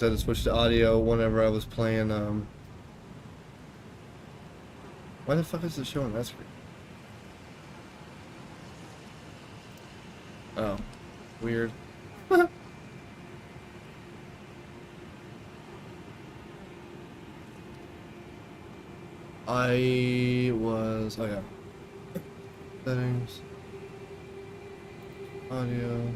I had to switch to audio whenever I was playing. Why the fuck is it showing that screen? Oh, weird. Oh yeah. Settings. Audio.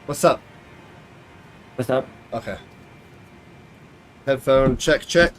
What's up? What's up? Okay. Headphone check, check.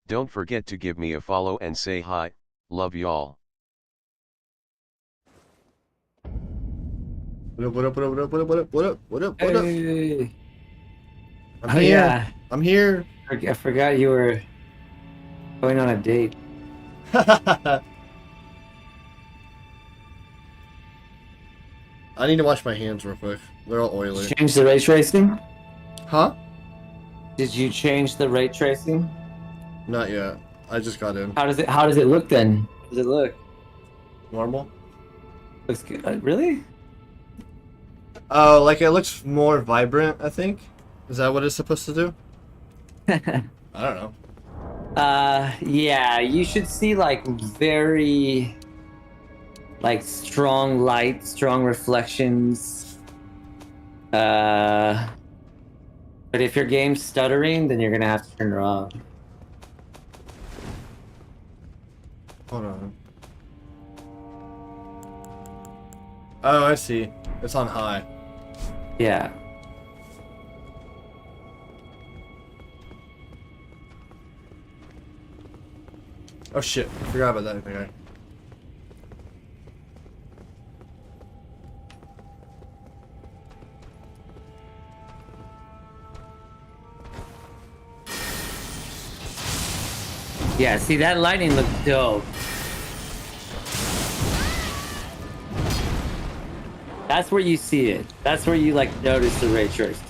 Don't forget to give me a follow and say hi, love y'all. What up, what up, what up, what up, what up, what up, what up, what up? Hey. I'm Oh, here. yeah. I'm here. I forgot you were going on a date. I need to wash my hands real quick. They're all oily. Change the ray tracing? Huh? Did you change the ray tracing? Not yet. I just got in. How does it look then? How does it look? Normal? Looks good. Really? Oh, like it looks more vibrant, I think. Is that what it's supposed to do? I don't know. Yeah, you should see like very like strong light, strong reflections. But if your game's stuttering, then you're gonna have to turn it off. Hold on. Oh, I see. It's on high. Yeah. Oh shit, I forgot about that guy. Yeah, see that lighting looks dope. That's where you see it. That's where you like notice the ray trace.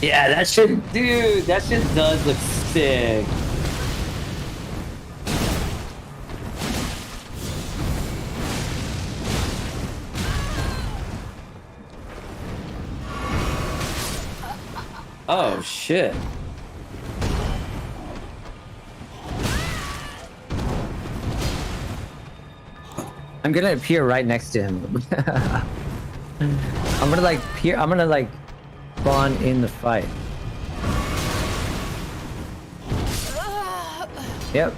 Yeah, that shit, dude, that shit does look sick. Oh shit. I'm gonna appear right next to him. I'm gonna like spawn in the fight. Yep.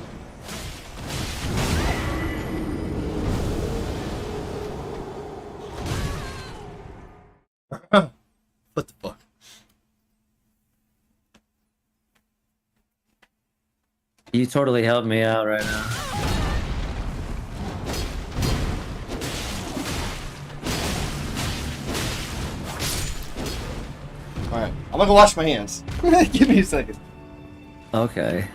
What the fuck? You totally helped me out right now. Alright, I'm gonna go wash my hands. Give me a second. Okay.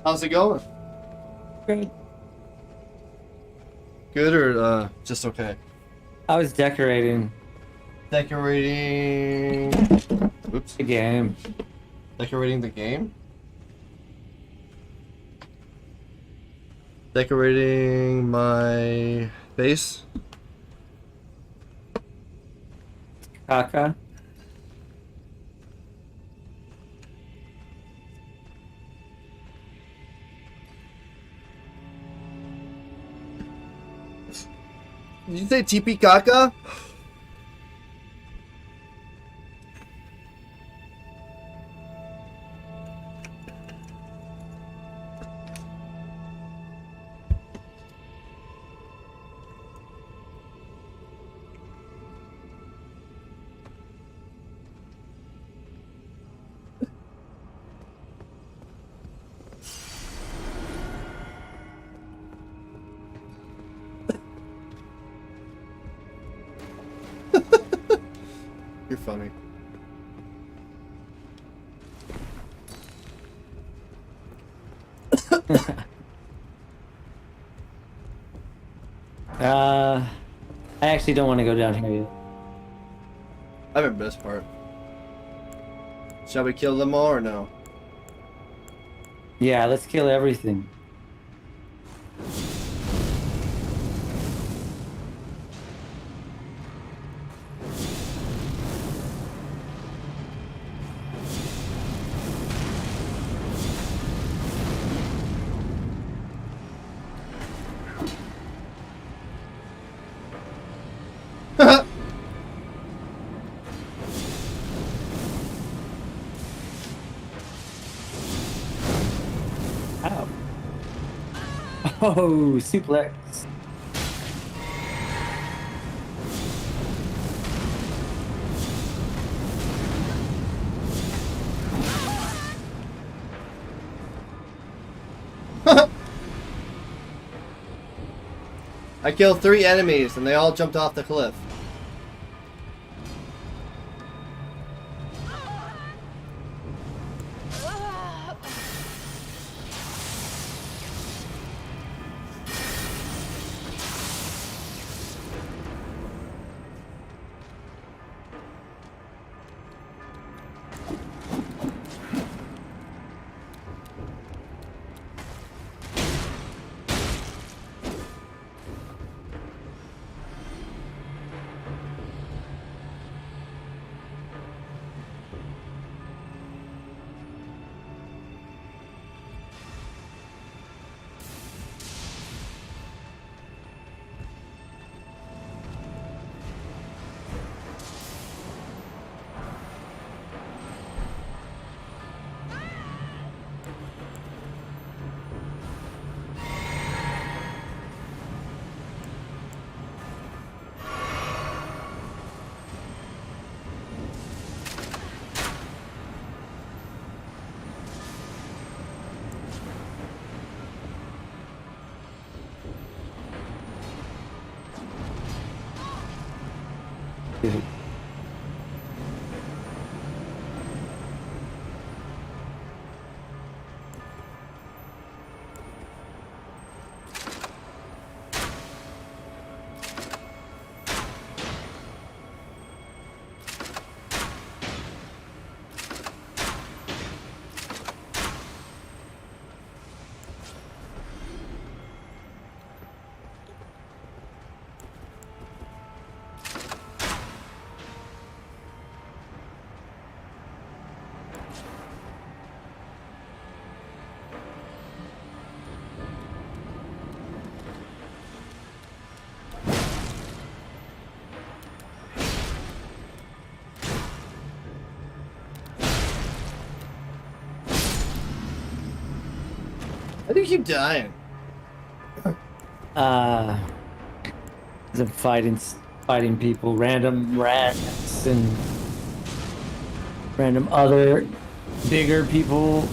How's it going? Good. Good or just okay? I was decorating Decorating. Oops. the game. Decorating the game? Decorating my face? Kaka. Did you say TP Kaka? You're funny. I actually don't want to go down here yet. I have a best part. Shall we kill them all or no? Yeah, let's kill everything. Ow. Oh, suplex. I killed 3 enemies and they all jumped off the cliff. How do you keep dying? The fighting people, random rats and random other bigger people.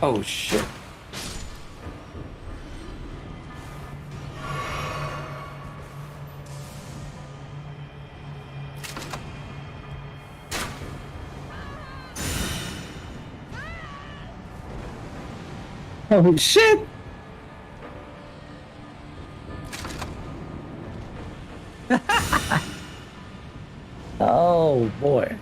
Oh shit. Oh shit! Oh boy.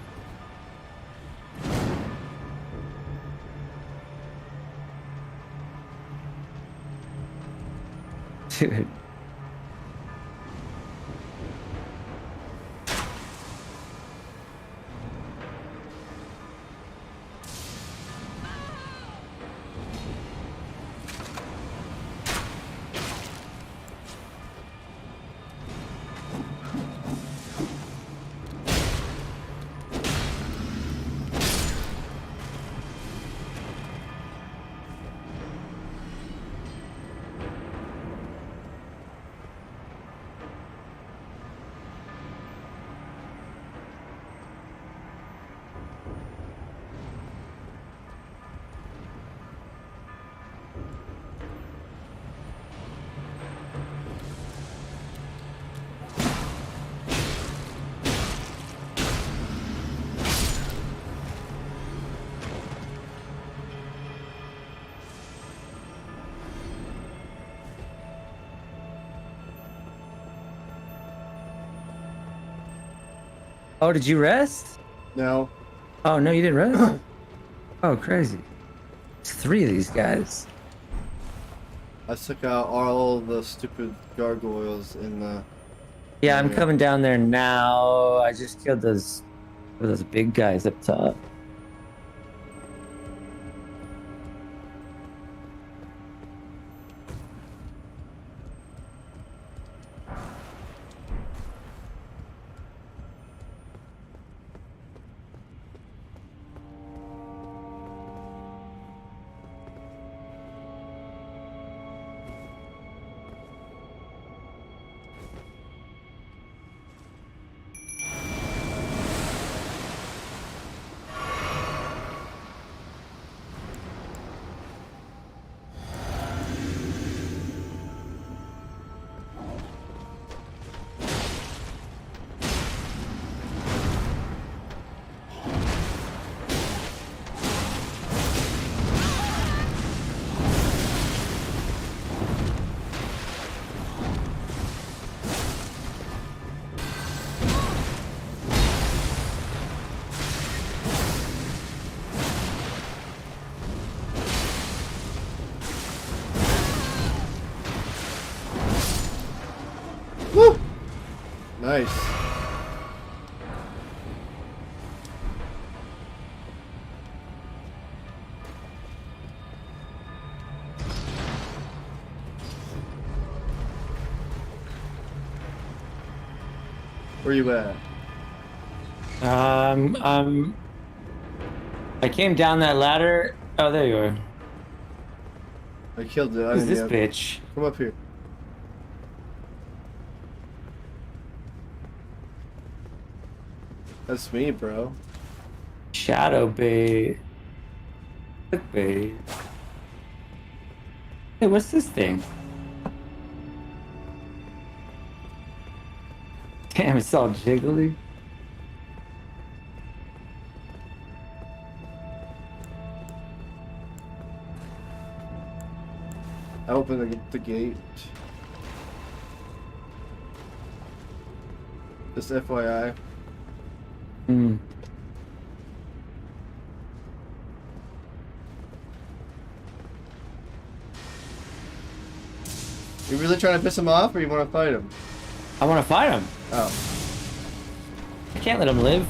Dude. Oh, did you rest? No. Oh no, you didn't rest? Oh, crazy. It's 3 of these guys. I took out all the stupid gargoyles in the... Yeah, I'm Yeah. coming down there now. I just killed those big guys up top. Woo! Nice. Where you at? I came down that ladder. Oh, there you are. I killed it. I Who's didn't this yet. bitch? Come up here. That's me, bro. Shadow bait. Click bait. Hey, what's this thing? Damn, it's all jiggly. I opened the gate. Just FYI. Hmm. You really trying to piss him off, or you want to fight him? I want to fight him. Oh. I can't let him live.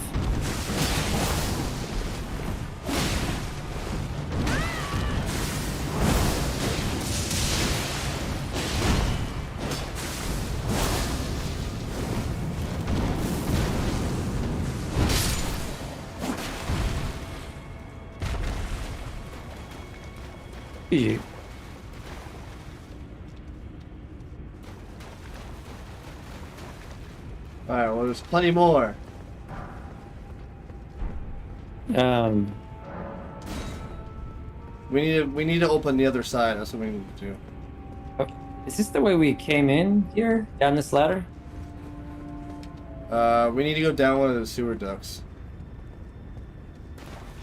GG. Alright, well, there's plenty more. We need to open the other side. That's what we need to do. Okay. Is this the way we came in here? Down this ladder? We need to go down one of the sewer ducts.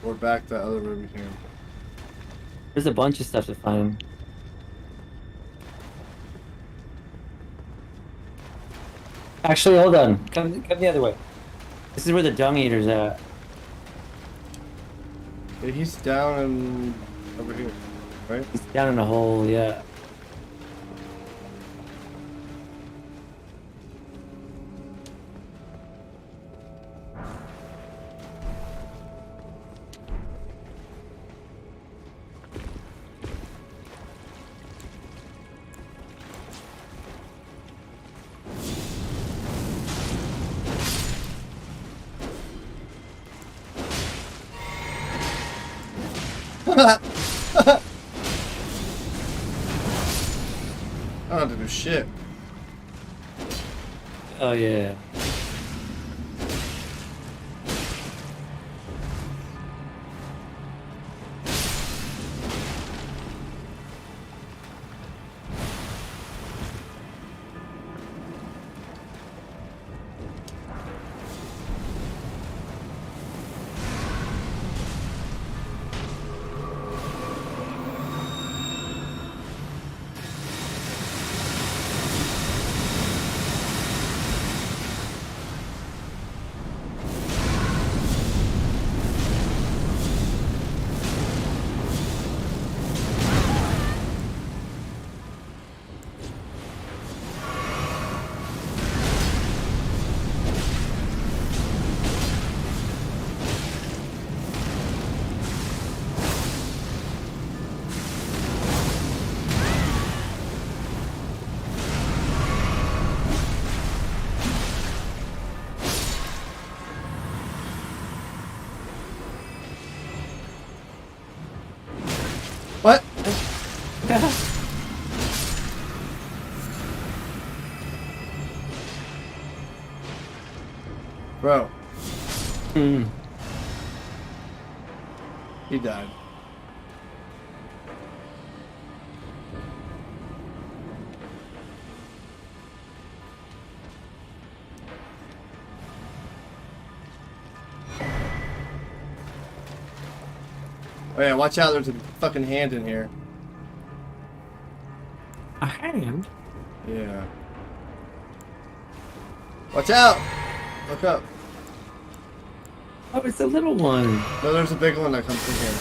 Or back the other way we came. There's a bunch of stuff to find. Actually, hold on. Come the other way. This is where the dung eater's at. Yeah, he's down and over here, right? He's down in a hole, yeah. I don't have to do shit. Oh, yeah. What? Bro, Hmm. he died. Oh yeah, watch out, there's a fucking hand in here. A hand? Yeah. Watch out! Look up. Oh, it's a little one. No, there's a big one that comes in here.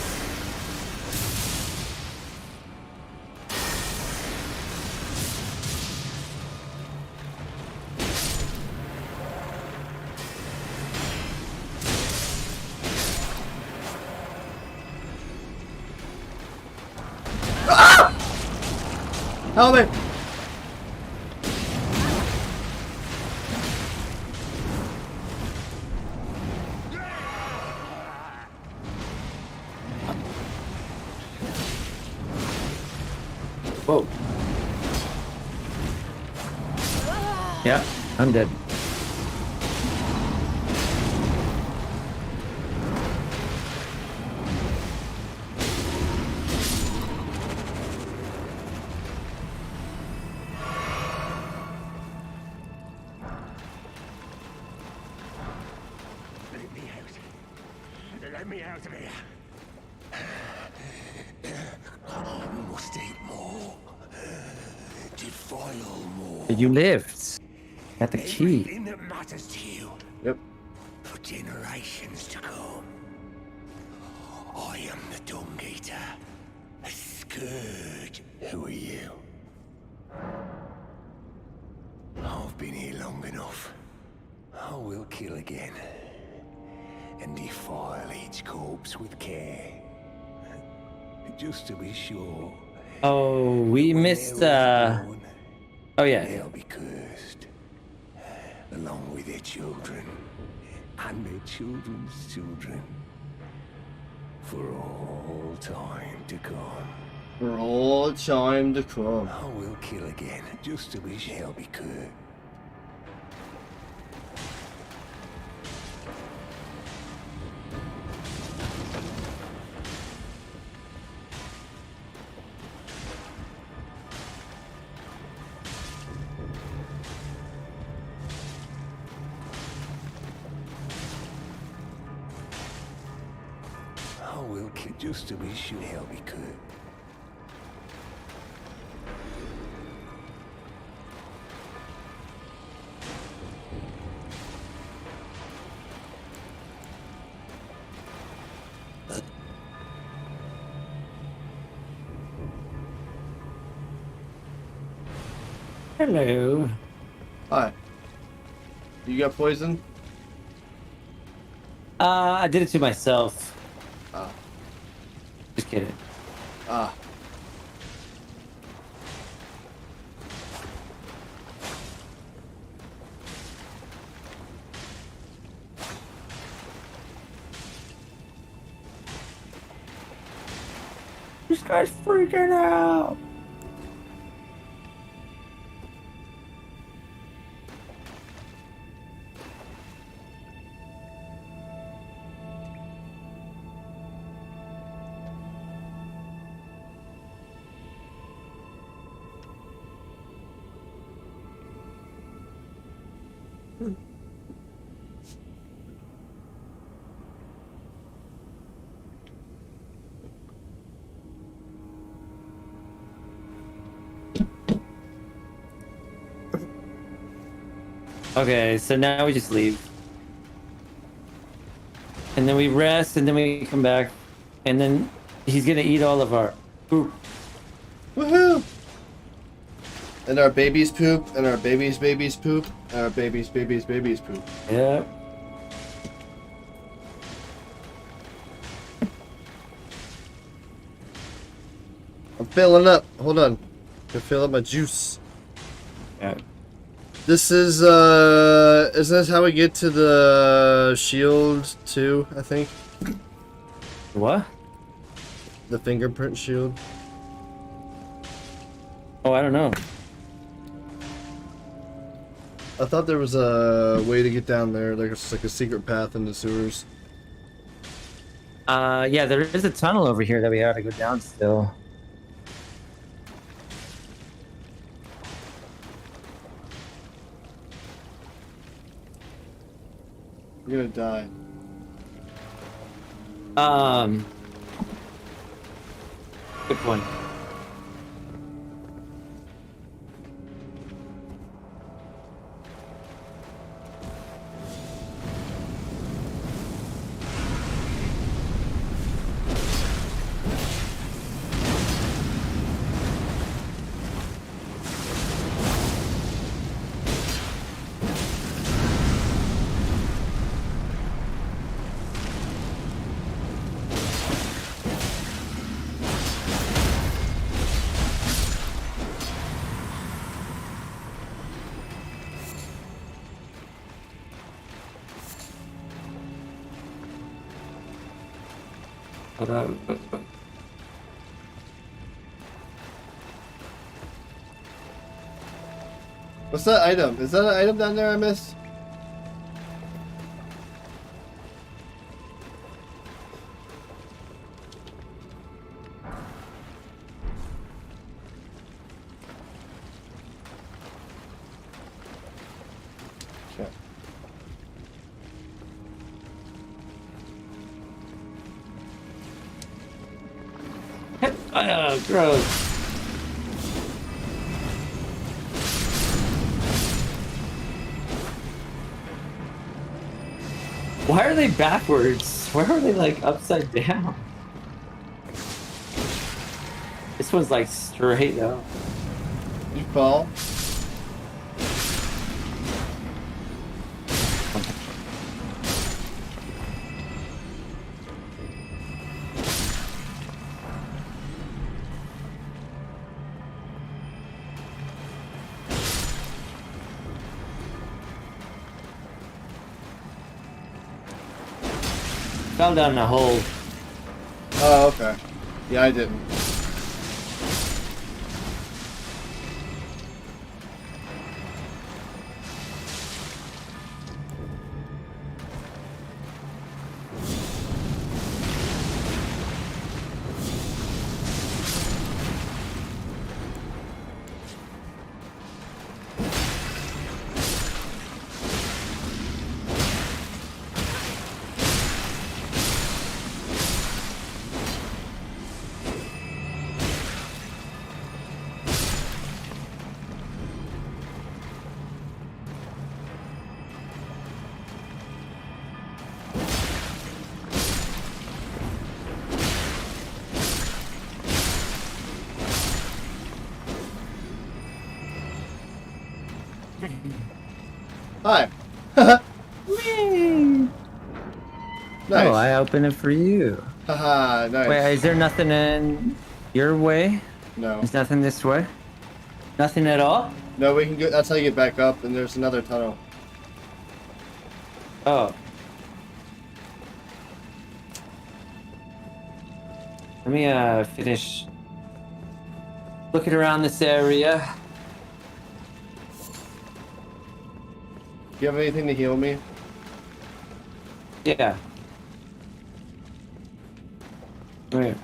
Ah! Help me! Whoa. Yeah, I'm dead. Let me out. Let me out of here. I must eat more. Defile more. You lived. Got the key. Everything that matters to you Yep. for generations to come. I am the Dung Eater. A scourge. Who are you? I've been here long enough. I will kill again. And defile each corpse with care. Just to be sure. Oh, we missed, Oh, yeah. They'll be cursed. Along with their children. And their children's children. For all time to come. For all time to come. I will kill again. Just to be sure they'll be cursed. I will kill just to be sure help me could. Hello. Hi. You got poisoned? I did it to myself. Ah. Just kidding. Ah. This guy's freaking out. Okay, so now we just leave. And then we rest, and then we come back. And then he's gonna eat all of our poop. Woohoo! And our babies poop, and our babies' babies poop, and our babies' babies' babies poop. Yeah. I'm filling up. Hold on. Can fill up my juice. Yeah. This is isn't this how we get to the shield too, I think? What? The fingerprint shield. Oh, I don't know. I thought there was a way to get down there, like it's like a secret path in the sewers. Yeah, there is a tunnel over here that we gotta go down still. You're gonna die. Good point. What's that item? Is that an item down there I missed? Okay. Gross. Why are they backwards? Why are they like upside down? This one's like straight up. You fall. Fell down in a hole. Oh, okay. Yeah, I didn't. Hi. Whee! Nice. Oh, I opened it for you. Haha, nice. Wait, is there nothing in your way? No. There's nothing this way? Nothing at all? No, we can go. That's how you get back up, and there's another tunnel. Oh. Let me finish looking around this area. Do you have anything to heal me? Yeah. Wait.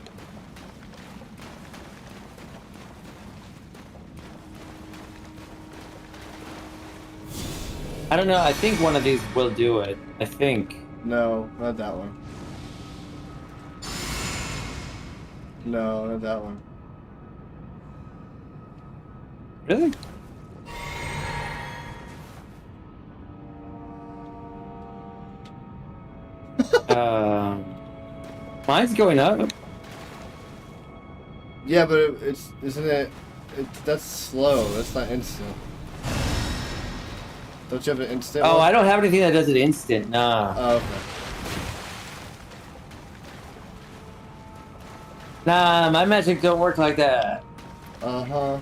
I don't know. I think one of these will do it. I think. No, not that one. No, not that one. Really? Mine's going up. Yeah, but isn't it? That's slow. That's not instant. Don't you have an instant? Oh, one? I don't have anything that does it instant. Nah. Oh, okay. Nah, my magic don't work like that. Uh huh.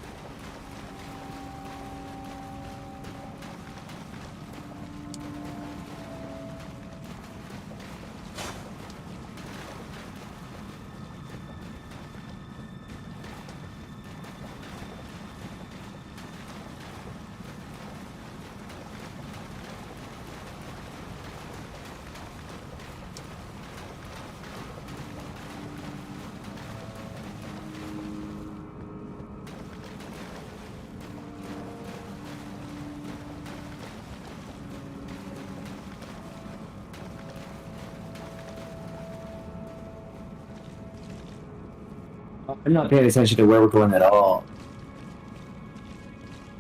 I'm not paying attention to where we're going at all.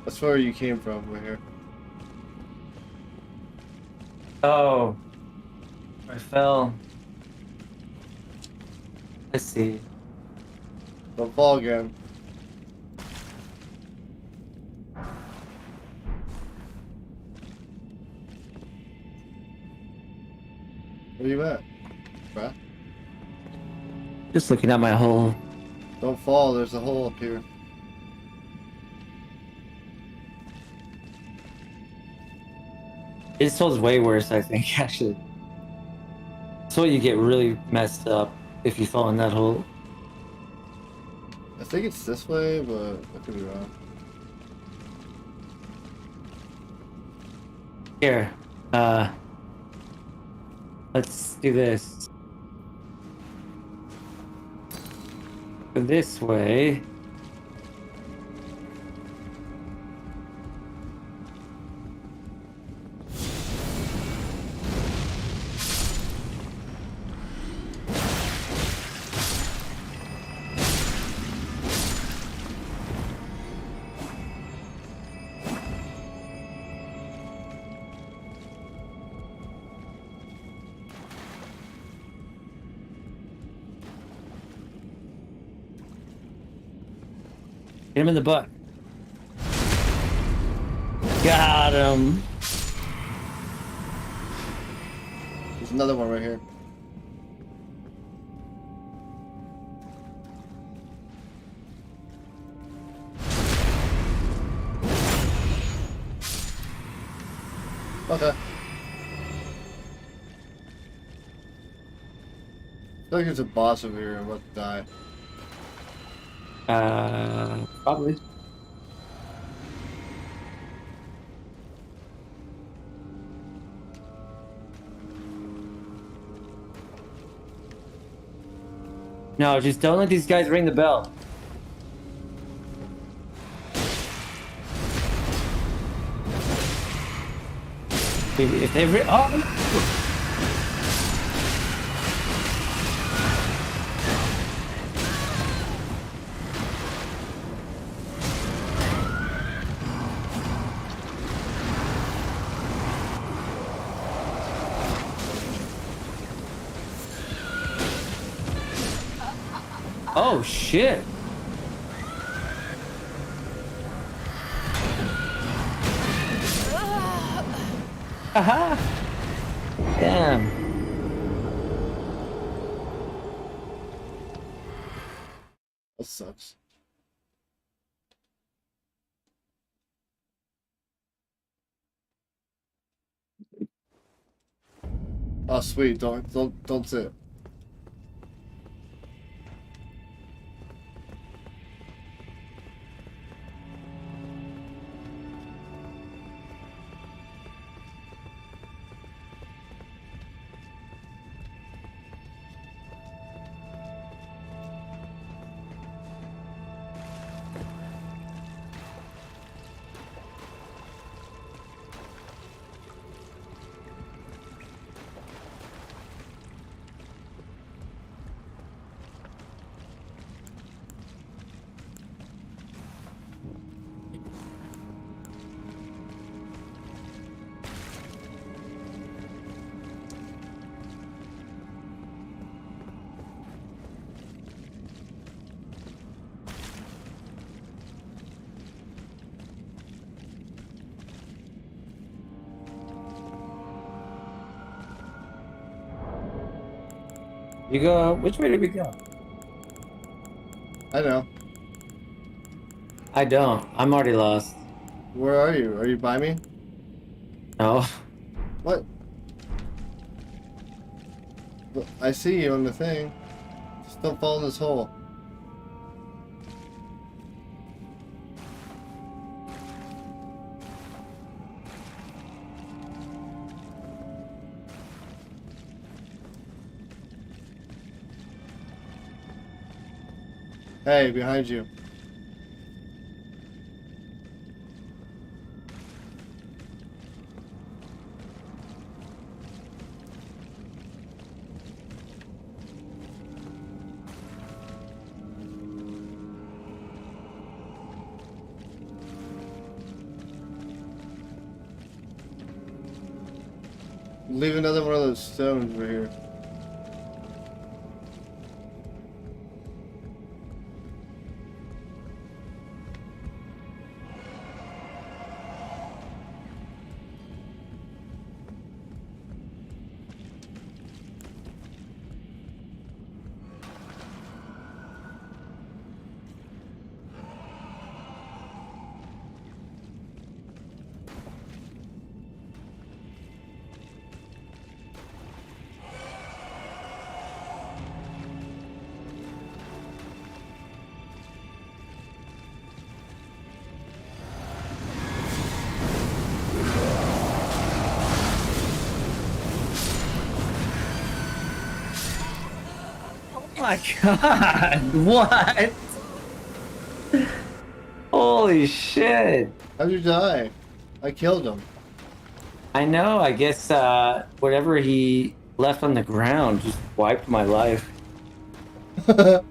That's where you came from. We're here. Oh. I fell. Let's see. Don't fall again. Where you at, bruh? Just looking at my hole. Don't fall. There's a hole up here. This hole's way worse, I think, actually. So you get really messed up if you fall in that hole. I think it's this way, but I could be wrong. Here. Let's do this. Go this way. Hit him in the butt. Got him. There's another one right here. Okay. I feel like there's a boss over here. I'm about to die. Probably. No, just don't let these guys ring the bell. If they oh! Oh shit. Aha! Damn. That sucks. Oh sweet, don't sit. You go. Which way did we go? I know. I don't. I'm already lost. Where are you? Are you by me? No. What? But I see you on the thing. Just don't fall in this hole. Hey, behind you. Leave another one of those stones right here. Oh my god! What? Holy shit! How'd you die? I killed him. I know. I guess whatever he left on the ground just wiped my life. Did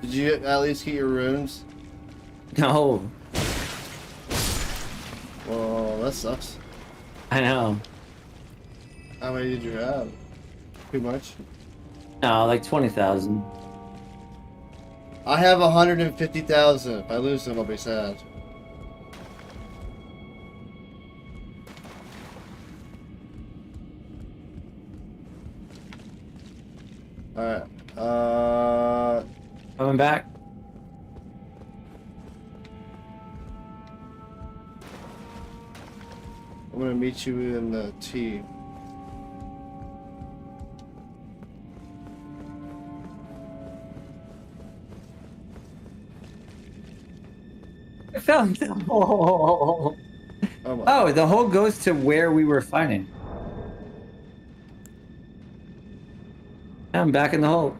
you at least get your runes? No, Well, that sucks. I know. How many did you have? Too much? No, like 20,000. I have 150,000. If I lose them, I'll be sad. Alright. Coming back. I'm gonna meet you in the T. I found the hole. Oh my. Oh, the hole goes to where we were fighting. I'm back in the hole.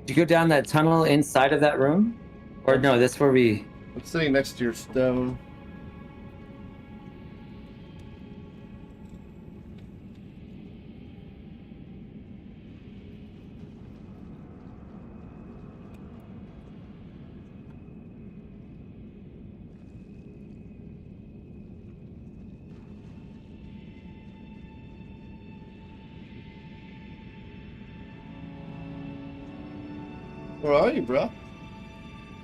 Did you go down that tunnel inside of that room? Or no, that's where we... I'm sitting next to your stone. Where are you, bro?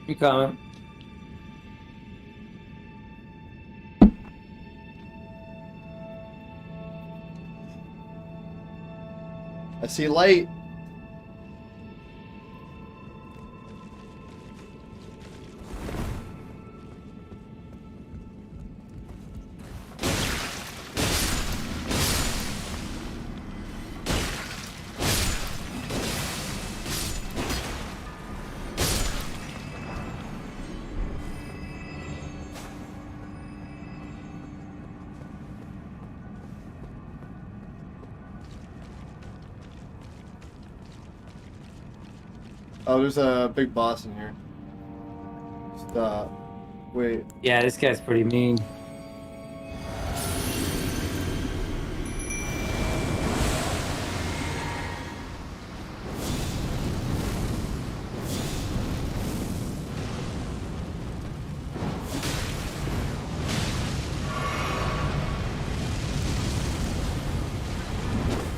You coming? I see light. Oh, there's a big boss in here. Stop. Wait. Yeah, this guy's pretty mean.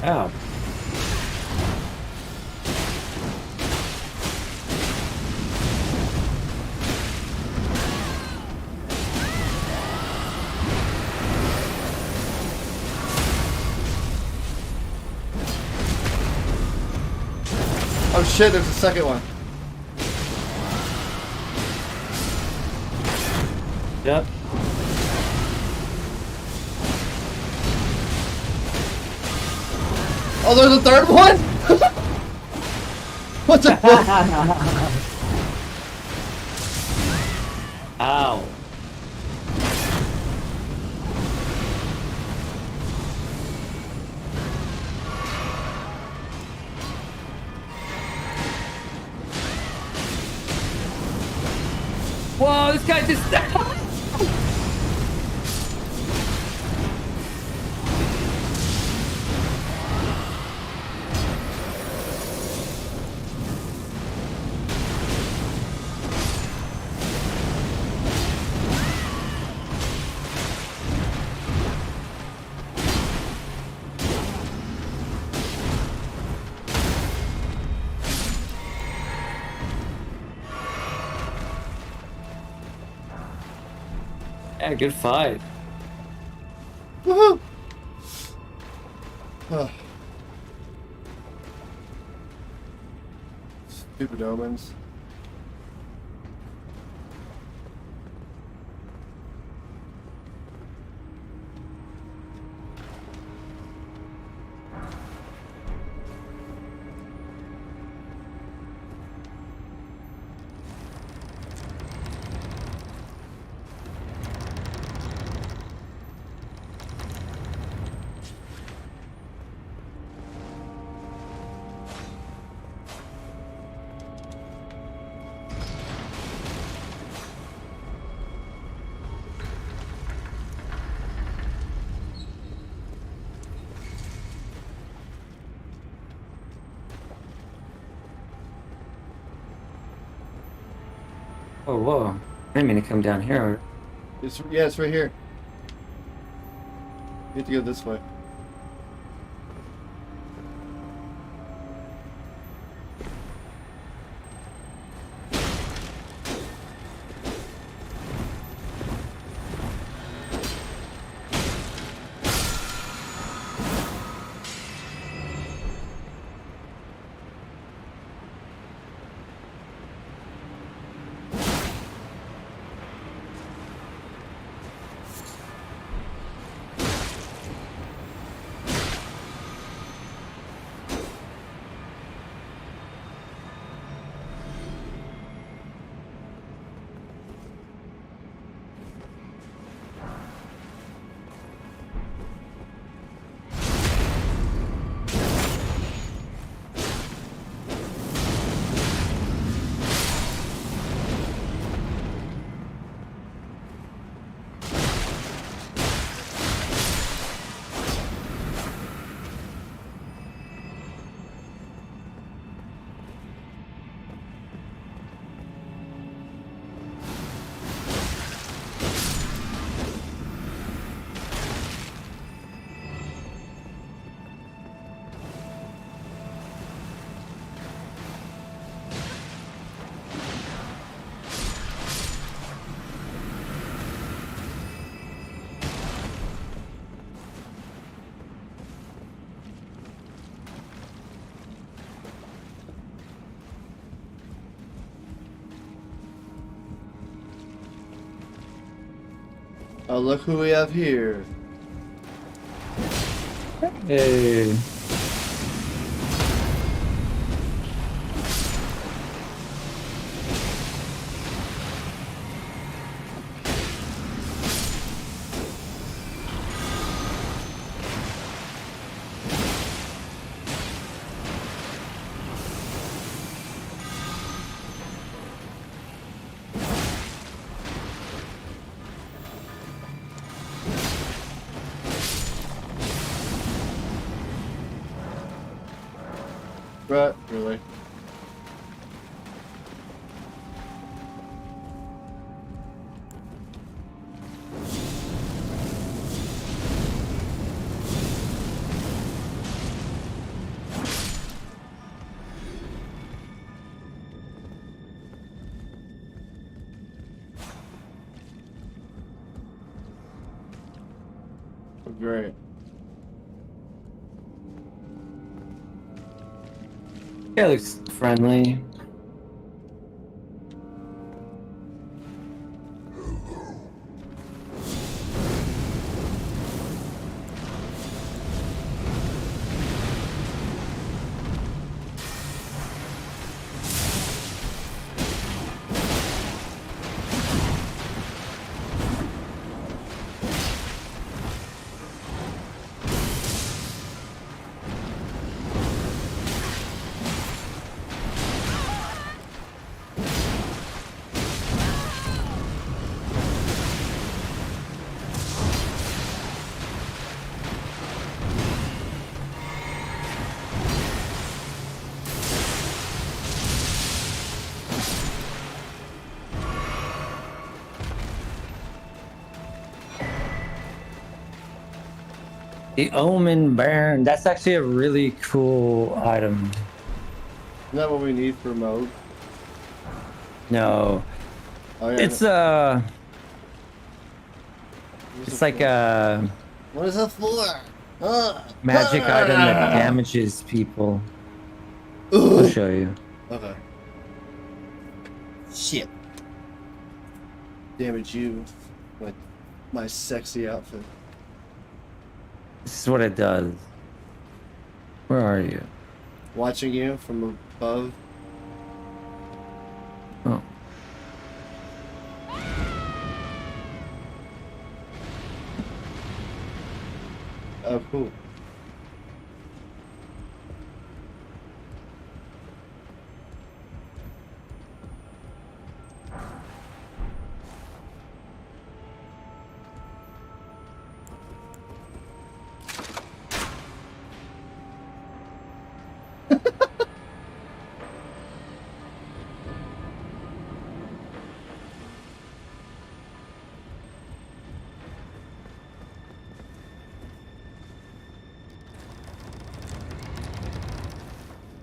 Ow. Oh shit, there's a second one. Yep. Oh, there's a third one? What the fuck? Ow. Whoa, this guy just... Yeah, good fight. Woohoo! Ugh. Stupid omens. Oh, whoa. I didn't mean to come down here. Yeah, it's right here. You have to go this way. Oh, look who we have here. Hey. Right, really? Oh, great. Yeah, it looks friendly. The Omen Baron. That's actually a really cool item. Isn't that what we need for mode? No, Oh yeah. it's What's it like for? a What is it for? magic item that damages people. I'll Ugh. show you. Okay. Shit. Damage you. My sexy outfit. This is what it does. Where are you? Watching you from above. Oh. Oh, cool.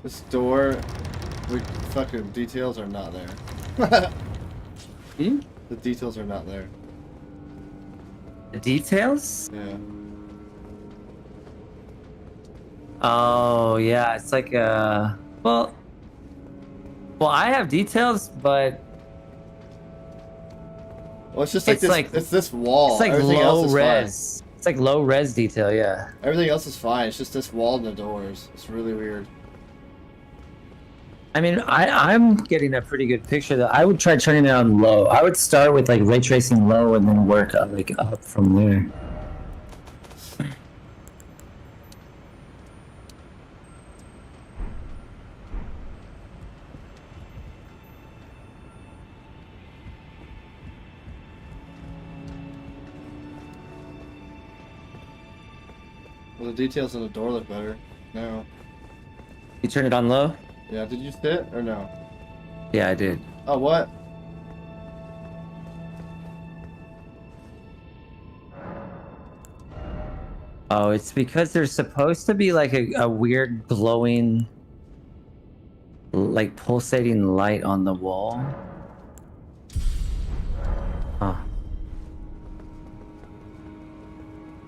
This door, the fucking details are not there. Hmm? The details are not there. The details? Yeah. Oh yeah, it's like well, I have details, but Well, it's just like It's this. like- It's this wall. it's like Everything else low is res. It's like low res detail, yeah. fine. Everything else is fine. It's just this wall and the doors. It's really weird. I mean, I'm getting a pretty good picture though. I would try turning it on low. I would start with like ray tracing low and then work up, like up from there. Well, the details on the door look better now. You turn it on low? Yeah. Did you sit or no? Yeah, I did. Oh, what? Oh, it's because there's supposed to be like a weird glowing, like pulsating light on the wall. Huh.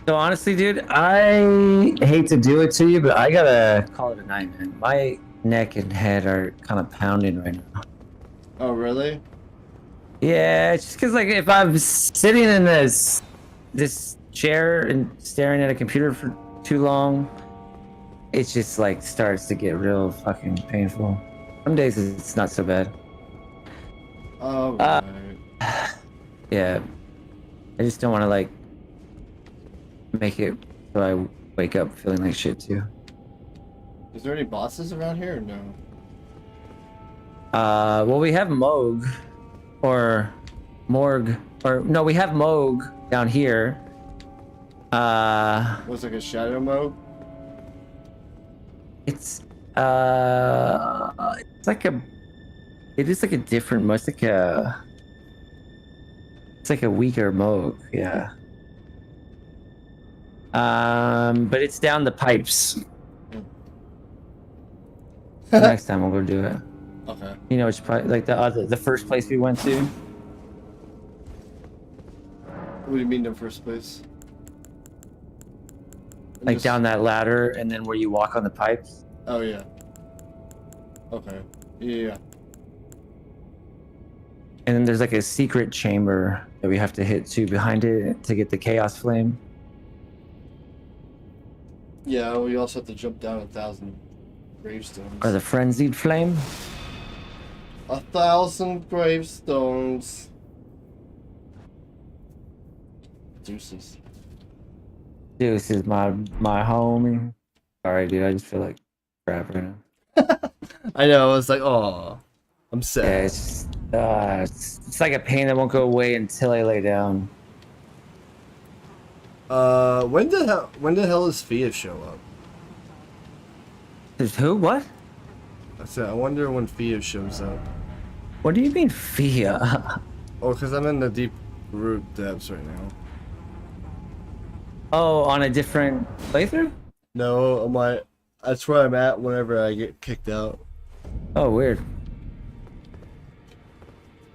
So honestly, dude, I hate to do it to you, but I gotta call it a night, man. My neck and head are kind of pounding right now. Oh, really? Yeah, it's just because like if I'm sitting in this this chair and staring at a computer for too long, it just like starts to get real fucking painful. Some days it's not so bad. Oh, Uh, right. Yeah, I just don't want to like make it so I wake up feeling like shit too. Is there any bosses around here or no? Well, we have Moog, or Morg, or no, we have Moog down here. Was like a shadow mode? It's it's like a, it is like a different, it's like a weaker Moog, yeah. But it's down the pipes. Next time we'll go do it. Okay. You know, it's probably like the first place we went to. What do you mean in first place? Like down that ladder, and then where you walk on the pipes. Oh yeah. Okay. Yeah. And then there's like a secret chamber that we have to hit to behind it to get the chaos flame. Yeah. We also have to jump down 1,000 gravestones. Or the frenzied flame. 1,000 gravestones. Deuces. This is my homie. Sorry, dude. I just feel like crap right now. I know. I was like, oh, I'm sad. Yeah, it's like a pain that won't go away until I lay down. When the hell does Fia show up? There's who? What? I said, I wonder when Fia shows up. What do you mean, Fia? Oh, because I'm in the deep root depths right now. Oh, on a different playthrough? No, that's where I'm at whenever I get kicked out. Oh, weird.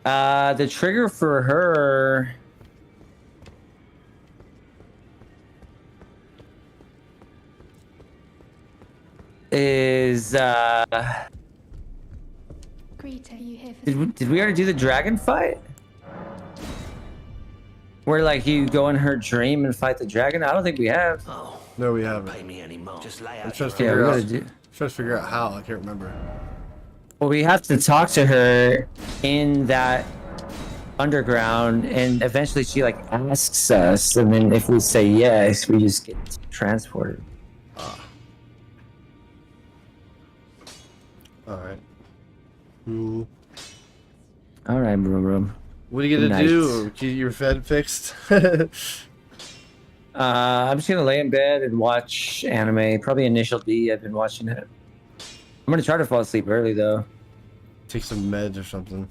The trigger for her is Greet, are you here for did we already do the dragon fight? Where like you go in her dream and fight the dragon? I don't think we have. Oh, No, we haven't. pay me anymore. Just lay I'm out trying to Yeah, we figure gotta out. do. Trying to figure out how. I can't remember. Well, we have to talk to her in that underground, and eventually she like asks us, and then if we say yes, we just get transported. All right. Cool. All right, bro. What are you Good gonna night. do? Get your Fed fixed? I'm just gonna lay in bed and watch anime. Probably Initial D. I've been watching it. I'm gonna try to fall asleep early though. Take some meds or something.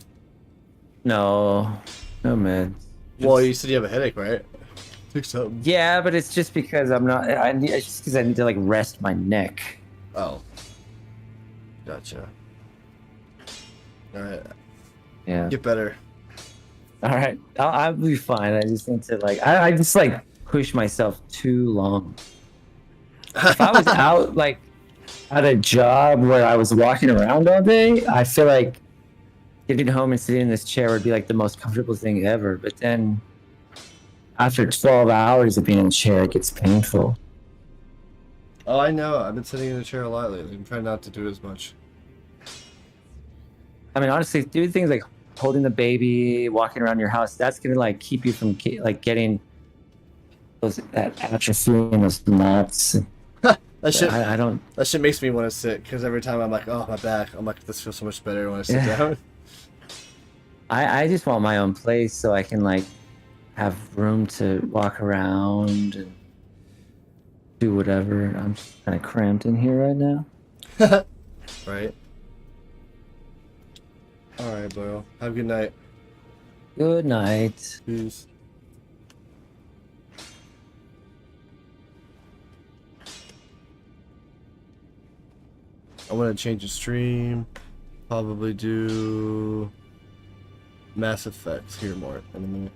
No meds. Well, you said you have a headache, right? Take something. Yeah, but it's just because I'm not. It's just because I need to like rest my neck. Oh. Gotcha. All right. Yeah. Get better. All right. I'll be fine. I just need to like. I just like push myself too long. If I was out like at a job where I was walking around all day, I feel like getting home and sitting in this chair would be like the most comfortable thing ever. But then after 12 hours of being in a chair, it gets painful. Oh, I know. I've been sitting in a chair a lot lately. I'm trying not to do it as much. I mean, honestly, doing things like holding the baby, walking around your house, that's gonna like keep you from like getting that atrophy and those knots. That shit. I don't. That shit makes me want to sit because every time I'm like, oh, my back. I'm like, this feels so much better when I sit Yeah. down. I just want my own place so I can like have room to walk around and do whatever. I'm just kind of cramped in here right now. Right. All right, bro. Have a good night. Good night. Peace. I want to change the stream. Probably do Mass Effect here more in a minute.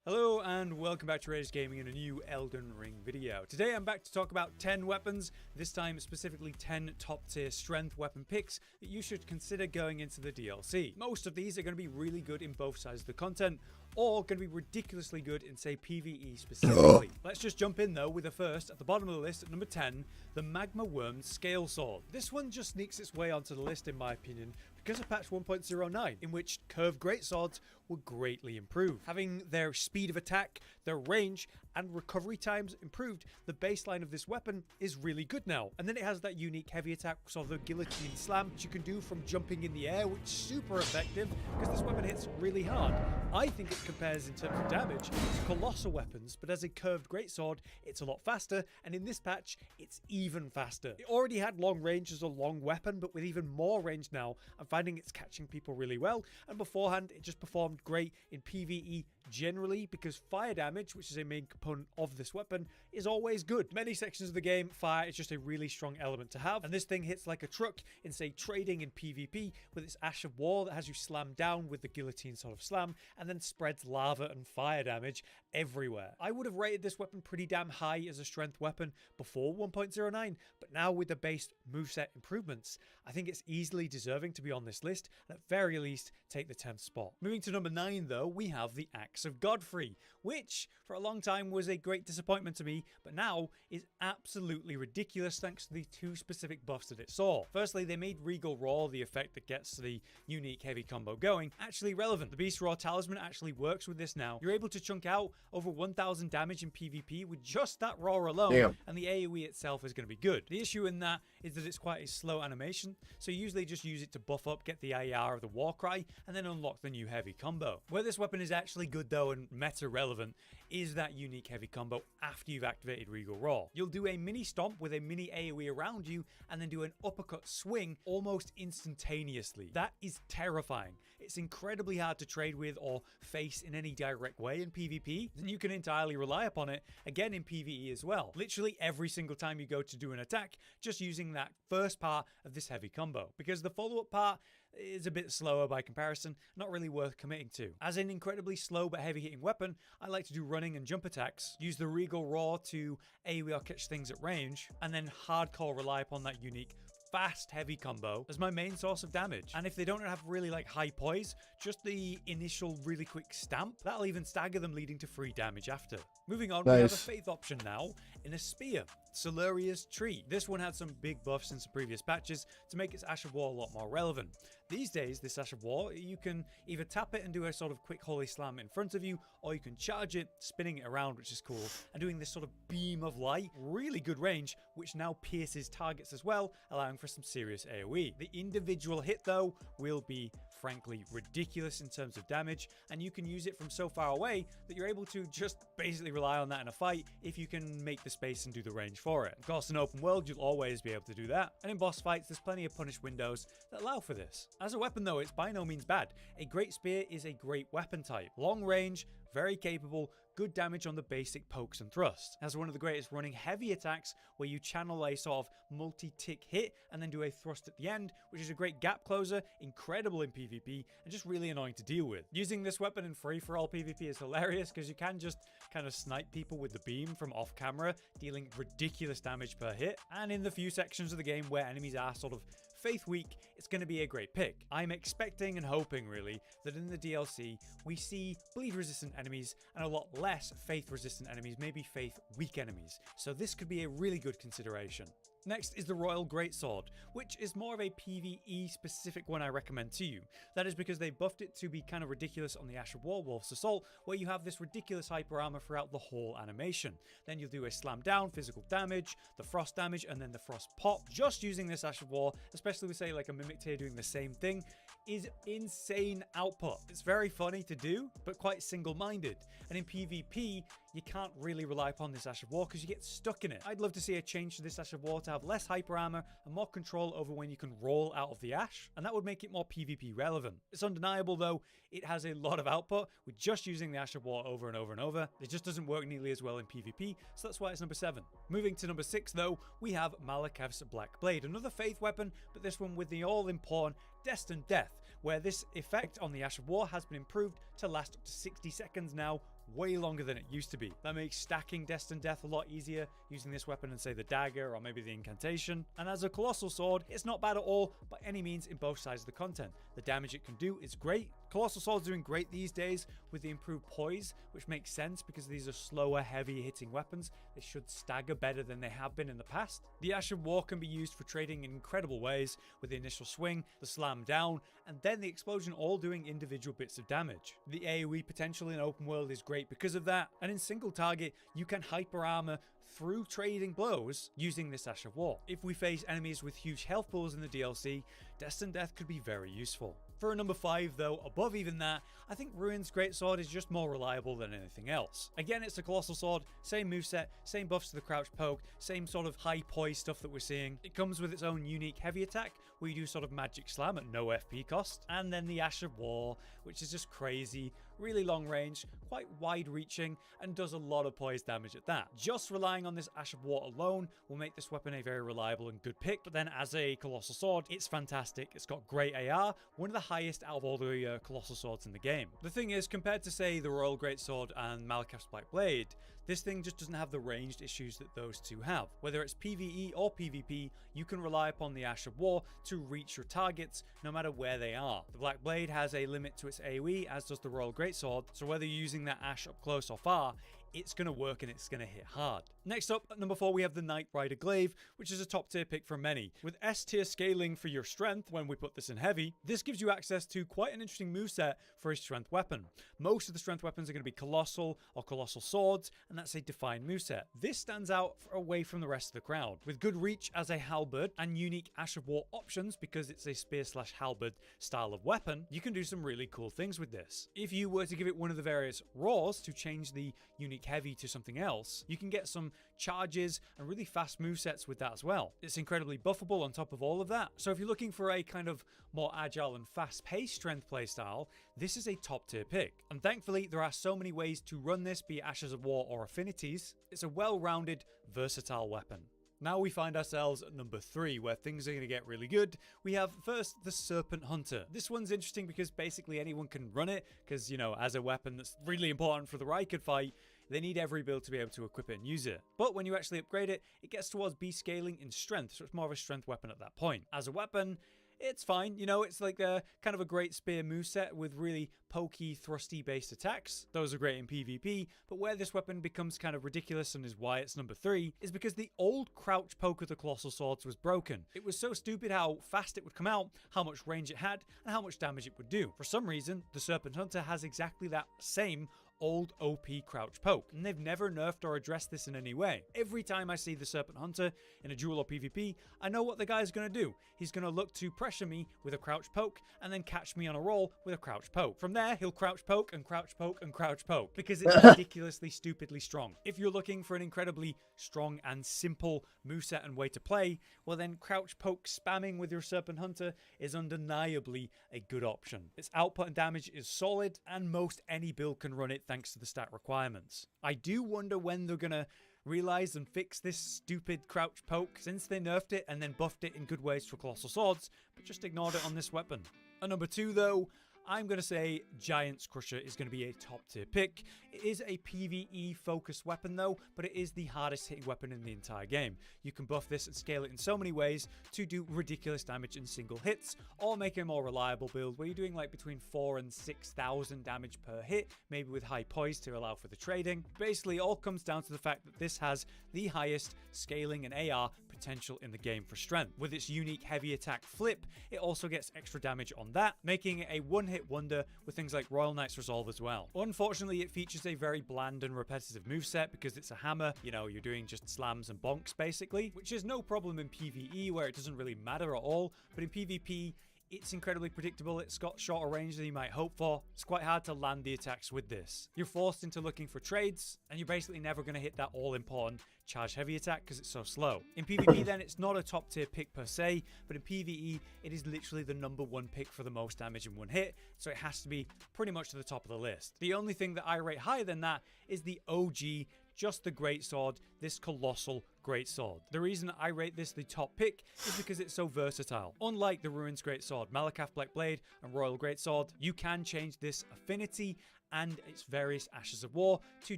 Hello and welcome back to Rage Gaming in a new Elden Ring video. Today I'm back to talk about 10 weapons, this time specifically 10 top tier strength weapon picks that you should consider going into the DLC. Most of these are going to be really good in both sides of the content, or going to be ridiculously good in, say, PvE specifically. Let's just jump in though with the first, at the bottom of the list at number 10, the Magma Worm Scale Sword. This one just sneaks its way onto the list in my opinion because of patch 1.09, in which curved greatswords were greatly improved. Having their speed of attack, their range, and recovery times improved, the baseline of this weapon is really good now. And then it has that unique heavy attack, so the guillotine slam, which you can do from jumping in the air, which is super effective because this weapon hits really hard. I think it compares in terms of damage to colossal weapons, but as a curved greatsword, it's a lot faster, and in this patch, it's even faster. It already had long range as a long weapon, but with even more range now, I'm finding it's catching people really well, and beforehand, it just performed great in PvE generally because fire damage, which is a main component of this weapon, is always good. Many sections of the game, fire is just a really strong element to have, and this thing hits like a truck in, say, trading in PvP with its Ash of War that has you slam down with the guillotine sort of slam, and then spreads lava and fire damage everywhere. I would have rated this weapon pretty damn high as a strength weapon before 1.09, but now with the base moveset improvements, I think it's easily deserving to be on this list, and at very least take the 10th spot. Moving to number 9 though, we have the Axe of Godfrey, which for a long time was a great disappointment to me, but now is absolutely ridiculous thanks to the two specific buffs that it saw. Firstly, they made Regal Roar, the effect that gets the unique heavy combo going, actually relevant. The Beast Roar talisman actually works with this now. You're able to chunk out over 1000 damage in PvP with just that roar alone, and the AoE itself is going to be good. The issue in that is that it's quite a slow animation, so you usually just use it to buff up, get the IR of the Warcry, and then unlock the new heavy combo. Where this weapon is actually good though and meta relevant is that unique heavy combo after you've activated Regal Roar. You'll do a mini stomp with a mini AoE around you and then do an uppercut swing almost instantaneously. That is terrifying. It's incredibly hard to trade with or face in any direct way in PvP, and you can entirely rely upon it again in PvE as well. Literally every single time you go to do an attack, just using that first part of this heavy combo, because the follow-up part is a bit slower by comparison, not really worth committing to. As an incredibly slow but heavy hitting weapon, I like to do running and jump attacks, use the Regal Roar to AoE or catch things at range, and then hardcore rely upon that unique fast heavy combo as my main source of damage. And if they don't have really like high poise, just the initial really quick stamp, that'll even stagger them, leading to free damage after. Moving on, we have a faith option now in a spear, Solaria's Tree. This one had some big buffs in some previous patches to make its Ash of War a lot more relevant. These days, this Ash of War, you can either tap it and do a sort of quick holy slam in front of you, or you can charge it, spinning it around, which is cool, and doing this sort of beam of light, really good range, which now pierces targets as well, allowing for some serious AoE. The individual hit though will be frankly ridiculous in terms of damage, and you can use it from so far away that you're able to just basically rely on that in a fight if you can make the space and do the range for it. Of course, in open world you'll always be able to do that, and in boss fights there's plenty of punish windows that allow for this. As a weapon though, it's by no means bad. A great spear is a great weapon type. Long range, very capable, good damage on the basic pokes and thrusts. It has one of the greatest running heavy attacks where you channel a sort of multi-tick hit and then do a thrust at the end, which is a great gap closer, incredible in PvP, and just really annoying to deal with. Using this weapon in free-for-all PvP is hilarious because you can just kind of snipe people with the beam from off camera, dealing ridiculous damage per hit. And in the few sections of the game where enemies are sort of faith weak, it's going to be a great pick. I'm expecting and hoping really that in the DLC we see bleed resistant enemies and a lot less faith resistant enemies, maybe faith weak enemies. So this could be a really good consideration. Next is the Royal Greatsword, which is more of a PvE specific one I recommend to you. That is because they buffed it to be kind of ridiculous on the Ash of Warwolf's Assault, where you have this ridiculous hyper armor throughout the whole animation. Then you'll do a slam down, physical damage, the frost damage, and then the frost pop. Just using this Ash of War, especially with say like a Mimic Tear doing the same thing, is insane output. It's very funny to do, but quite single-minded. And in PvP, you can't really rely upon this Ash of War because you get stuck in it. I'd love to see a change to this Ash of War to have less hyper armor and more control over when you can roll out of the Ash, and that would make it more PvP relevant. It's undeniable though, it has a lot of output with just using the Ash of War over and over and over. It just doesn't work nearly as well in PvP, so that's why it's number 7. Moving to number 6 though, we have Malekith's Black Blade, another faith weapon, but this one with the all-important Destined Death, where this effect on the Ash of War has been improved to last up to 60 seconds now way longer than it used to be. That makes stacking Destined Death a lot easier using this weapon and say the dagger or maybe the incantation. And as a Colossal Sword, it's not bad at all by any means in both sides of the content. The damage it can do is great. Colossal Sword's doing great these days with the improved poise, which makes sense because these are slower, heavier hitting weapons. They should stagger better than they have been in the past. The Ash of War can be used for trading in incredible ways with the initial swing, the slam down, and then the explosion, all doing individual bits of damage. The AoE potential in open world is great because of that, and in single target, you can hyper armor through trading blows using this Ash of War. If we face enemies with huge health pools in the DLC, Destined Death could be very useful. For a number 5 though, above even that, I think Ruin's Greatsword is just more reliable than anything else. Again, it's a Colossal Sword, same moveset, same buffs to the crouch poke, same sort of high poise stuff that we're seeing. It comes with its own unique heavy attack, where you do sort of magic slam at no FP cost. And then the Ash of War, which is just crazy, really long range, quite wide reaching, and does a lot of poise damage at that. Just relying on this Ash of War alone will make this weapon a very reliable and good pick, but then as a Colossal Sword, it's fantastic. It's got great AR, one of the highest out of all the Colossal Swords in the game. The thing is, compared to say the Royal Greatsword and Malakath's Black Blade, this thing just doesn't have the ranged issues that those two have. Whether it's PvE or PvP, you can rely upon the Ash of War to reach your targets no matter where they are. The Black Blade has a limit to its AoE, as does the Royal Greatsword, so whether you're using that Ash up close or far, it's going to work and it's going to hit hard. Next up, at number 4, we have the Knight Rider Glaive, which is a top tier pick for many. With S tier scaling for your strength when we put this in heavy, this gives you access to quite an interesting moveset for a strength weapon. Most of the strength weapons are going to be colossal or colossal swords, and that's a defined moveset. This stands out away from the rest of the crowd. With good reach as a halberd and unique Ash of War options because it's a spear slash halberd style of weapon, you can do some really cool things with this. If you were to give it one of the various raws to change the unique heavy to something else, you can get some charges and really fast movesets with that as well. It's incredibly buffable on top of all of that. So if you're looking for a kind of more agile and fast-paced strength playstyle, this is a top tier pick. And thankfully, there are so many ways to run this, be it Ashes of War or Affinities. It's a well-rounded, versatile weapon. Now we find ourselves at number 3, where things are going to get really good. We have first the Serpent Hunter. This one's interesting because basically anyone can run it, because, you know, as a weapon that's really important for the Riker fight, they need every build to be able to equip it and use it. But when you actually upgrade it, it gets towards B scaling in strength, so it's more of a strength weapon at that point. As a weapon, it's fine, you know, it's like a kind of a great spear moveset with really pokey, thrusty based attacks. Those are great in PvP, but where this weapon becomes kind of ridiculous and is why it's number 3 is because the old crouch poke of the Colossal Swords was broken. It was so stupid how fast it would come out, how much range it had, and how much damage it would do. For some reason, the Serpent Hunter has exactly that same old OP crouch poke, and they've never nerfed or addressed this in any way. Every time I see the Serpent Hunter in a duel or PvP, I know what the guy's going to do. He's going to look to pressure me with a crouch poke and then catch me on a roll with a crouch poke. From there, he'll crouch poke and crouch poke and crouch poke because it's ridiculously stupidly strong. If you're looking for an incredibly strong and simple moveset and way to play, well then crouch poke spamming with your Serpent Hunter is undeniably a good option. Its output and damage is solid, and most any build can run it thanks to the stat requirements. I do wonder when they're gonna realize and fix this stupid crouch poke, since they nerfed it and then buffed it in good ways for Colossal Swords, but just ignored it on this weapon. At number 2 though, I'm going to say Giant's Crusher is going to be a top tier pick. It is a PvE focused weapon though, but it is the hardest hitting weapon in the entire game. You can buff this and scale it in so many ways to do ridiculous damage in single hits, or make a more reliable build where you're doing like between 4,000 and 6,000 damage per hit, maybe with high poise to allow for the trading. Basically, it all comes down to the fact that this has the highest scaling and AR potential in the game for strength. With its unique heavy attack flip, it also gets extra damage on that, making it a one-hit wonder with things like Royal Knight's Resolve as well. Unfortunately, it features a very bland and repetitive moveset because it's a hammer. You know, you're doing just slams and bonks basically, which is no problem in PvE where it doesn't really matter at all, but in PvP, it's incredibly predictable. It's got shorter range than you might hope for. It's quite hard to land the attacks with this. You're forced into looking for trades, and you're basically never going to hit that all-important charge heavy attack because it's so slow. In PvP then, it's not a top tier pick per se, but in PvE, it is literally the number 1 pick for the most damage in one hit, so it has to be pretty much to the top of the list. The only thing that I rate higher than that is the OG, just the Greatsword, this colossal Greatsword. The reason I rate this the top pick is because it's so versatile. Unlike the Ruin's Greatsword, Malakath Black Blade, and Royal Greatsword, you can change this affinity and its various Ashes of War to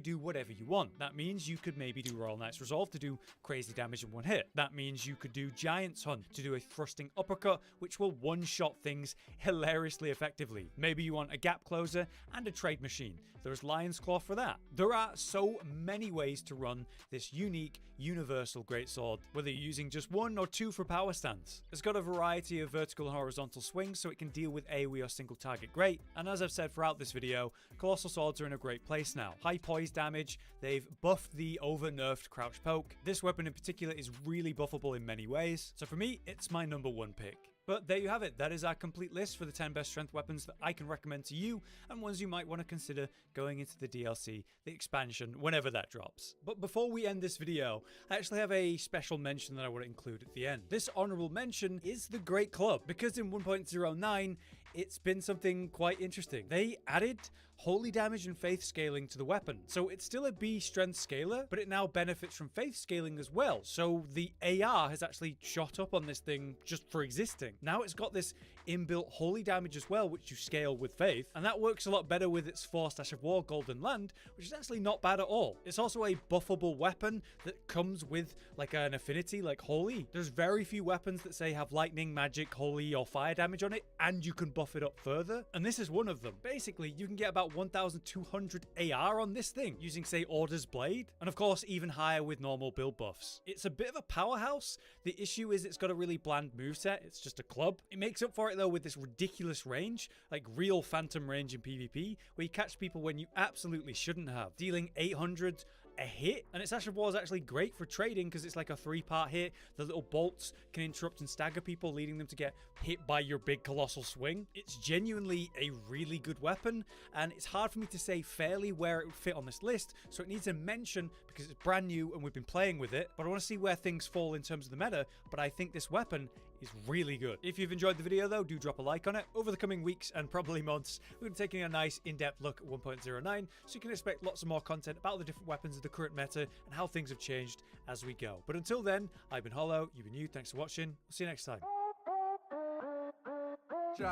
do whatever you want. That means you could maybe do Royal Knight's Resolve to do crazy damage in one hit. That means you could do Giant's Hunt to do a thrusting uppercut, which will one-shot things hilariously effectively. Maybe you want a gap closer and a trade machine. There's Lion's Claw for that. There are so many ways to run this unique, universal greatsword, whether you're using just one or two for power stance. It's got a variety of vertical and horizontal swings, so it can deal with AoE or single target great, and as I've said throughout this video, Colossal Swords are in a great place now. High poise damage, they've buffed the over-nerfed crouch poke. This weapon in particular is really buffable in many ways, so for me, it's my #1 pick. But there you have it. That is our complete list for the 10 best strength weapons that I can recommend to you and ones you might want to consider going into the DLC, the expansion, whenever that drops. But before we end this video, I actually have a special mention that I want to include at the end. This honorable mention is the Great Club, because in 1.09, it's been something quite interesting. They added holy damage and faith scaling to the weapon. So it's still a B strength scaler, but it now benefits from faith scaling as well. So the AR has actually shot up on this thing just for existing. Now it's got this inbuilt holy damage as well, which you scale with faith, and that works a lot better with its Forced Ash of War Golden Land, which is actually not bad at all. It's also a buffable weapon that comes with like an affinity like holy. There's very few weapons that say have lightning, magic, holy, or fire damage on it, and you can buff it up further, and this is one of them. Basically, you can get about 1200 AR on this thing using, say, Order's Blade, and of course even higher with normal build buffs. It's a bit of a powerhouse. The issue is it's got a really bland moveset. It's just a club. It makes up for it though with this ridiculous range, like real phantom range in PvP, where you catch people when you absolutely shouldn't have, dealing 800 a hit. And its Ash of War is actually great for trading because it's like a 3-part hit. The little bolts can interrupt and stagger people, leading them to get hit by your big colossal swing. It's genuinely a really good weapon, and it's hard for me to say fairly where it would fit on this list, so it needs a mention because it's brand new and we've been playing with it, but I want to see where things fall in terms of the meta. But I think this weapon is really good. If you've enjoyed the video though, do drop a like on it. Over the coming weeks and probably months, we're going to be taking a nice in-depth look at 1.09, so you can expect lots of more content about the different weapons of the current meta and how things have changed as we go. But until then, I've been Hollow, you've been you, thanks for watching, we'll see you next time.